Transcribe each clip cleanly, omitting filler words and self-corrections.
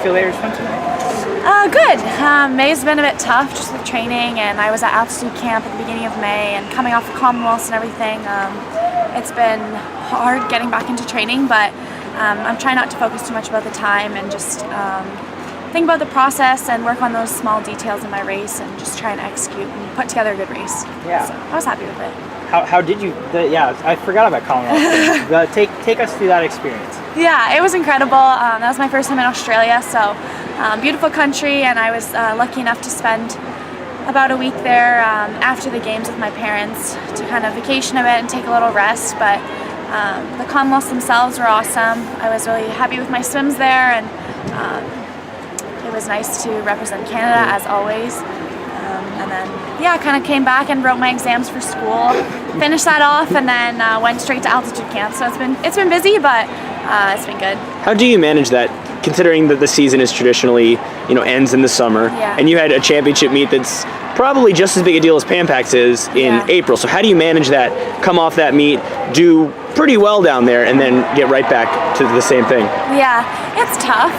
you feel about your swim tonight? Good. May's been a bit tough just with training, and I was at altitude camp at the beginning of May and coming off the Commonwealths and everything. It's been hard getting back into training, but I'm trying not to focus too much about the time and just think about the process and work on those small details in my race and just try and execute and put together a good race. Yeah. So I was happy with it. How did you? I forgot about Commonwealth. Take us through that experience. Yeah, it was incredible. That was my first time in Australia, so beautiful country, and I was lucky enough to spend about a week there after the games with my parents to kind of vacation a bit and take a little rest. But the Commonwealths themselves were awesome. I was really happy with my swims there, and it was nice to represent Canada as always. And then, I kind of came back and wrote my exams for school, finished that off, and then went straight to altitude camp. So it's been busy, but it's been good. How do you manage that, considering that the season is traditionally, ends in the summer, and you had a championship meet that's probably just as big a deal as PAMPAX is in April. So how do you manage that, come off that meet, do pretty well down there, and then get right back to the same thing? Yeah, it's tough.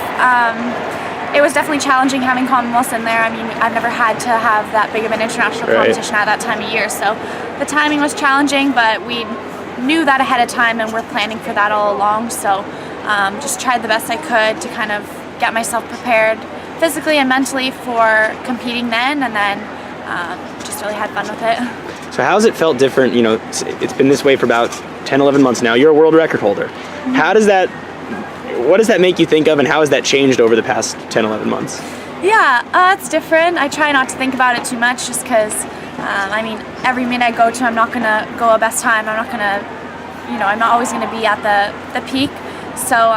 It was definitely challenging having Commonwealths in there. I mean, I've never had to have that big of an international competition at that time of year, so the timing was challenging, but we knew that ahead of time and we're planning for that all along, so just tried the best I could to kind of get myself prepared physically and mentally for competing then, and then just really had fun with it. So how's it felt different? It's been this way for about 10, 11 months now. You're a world record holder. What does that make you think of, and how has that changed over the past 10, 11 months? Yeah, it's different. I try not to think about it too much just because, every meet I go to, I'm not going to go a best time. I'm not going to, I'm not always going to be at the peak. So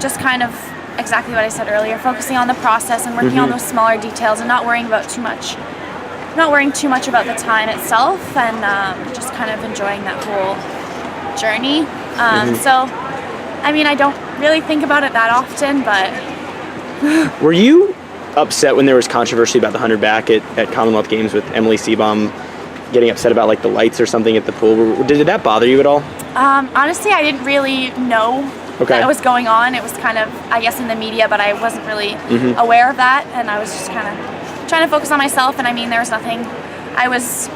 just kind of exactly what I said earlier, focusing on the process and working on those smaller details and not worrying too much about the time itself, and just kind of enjoying that whole journey. So, I don't really think about it that often, but... Were you upset when there was controversy about the 100 back at Commonwealth Games with Emily Seebohm getting upset about the lights or something at the pool? Did that bother you at all? Honestly, I didn't really know that it was going on. It was kind of, I guess, in the media, but I wasn't really aware of that, and I was just kind of trying to focus on myself, and there was nothing. I was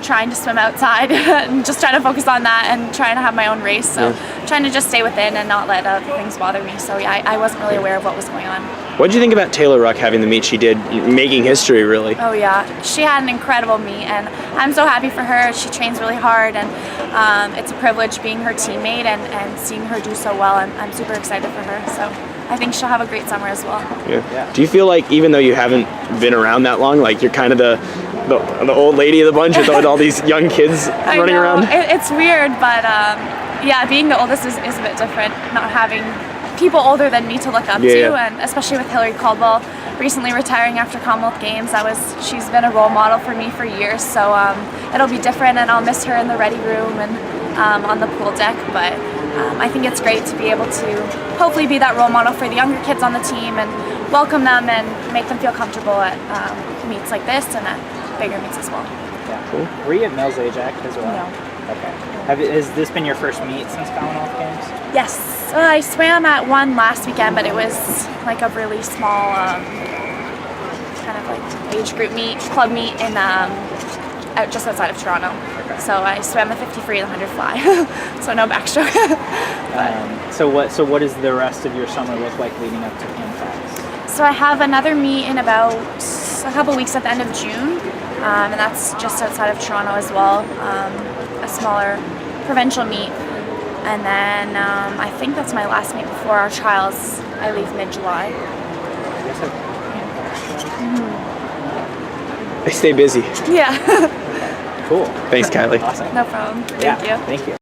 trying to swim outside and just trying to focus on that and trying to have my own race, so trying to just stay within and not let other things bother me. So I wasn't really aware of what was going on. What did you think about Taylor Ruck having the meet she did, making history really? Oh yeah, she had an incredible meet, and I'm so happy for her. She trains really hard, and it's a privilege being her teammate and seeing her do so well. I'm super excited for her, so I think she'll have a great summer as well. Yeah. Do you feel like, even though you haven't been around that long, like you're kind of the old lady of the bunch with all these young kids running around? It's weird, but being the oldest is a bit different, not having people older than me to look up to, and especially with Hillary Caldwell recently retiring after Commonwealth Games, she's been a role model for me for years, so it'll be different, and I'll miss her in the ready room and on the pool deck, but I think it's great to be able to hopefully be that role model for the younger kids on the team and welcome them and make them feel comfortable at meets like this and at bigger meets as well. Yeah. Cool. Were you at Mills Ajax as well? No. Okay. Has this been your first meet since Commonwealth Games? Yes. I swam at one last weekend, but it was like a really small kind of like age group meet, club meet in just outside of Toronto. So I swam the 50 free and the 100 fly, so no backstroke. So what does the rest of your summer look like leading up to PAMPAX? So I have another meet in about a couple weeks at the end of June, and that's just outside of Toronto as well, a smaller provincial meet. And then I think that's my last meet before our trials. I leave mid-July. They stay busy. Yeah. Cool. Thanks, Kylie. Awesome. No problem. Thank you. Thank you.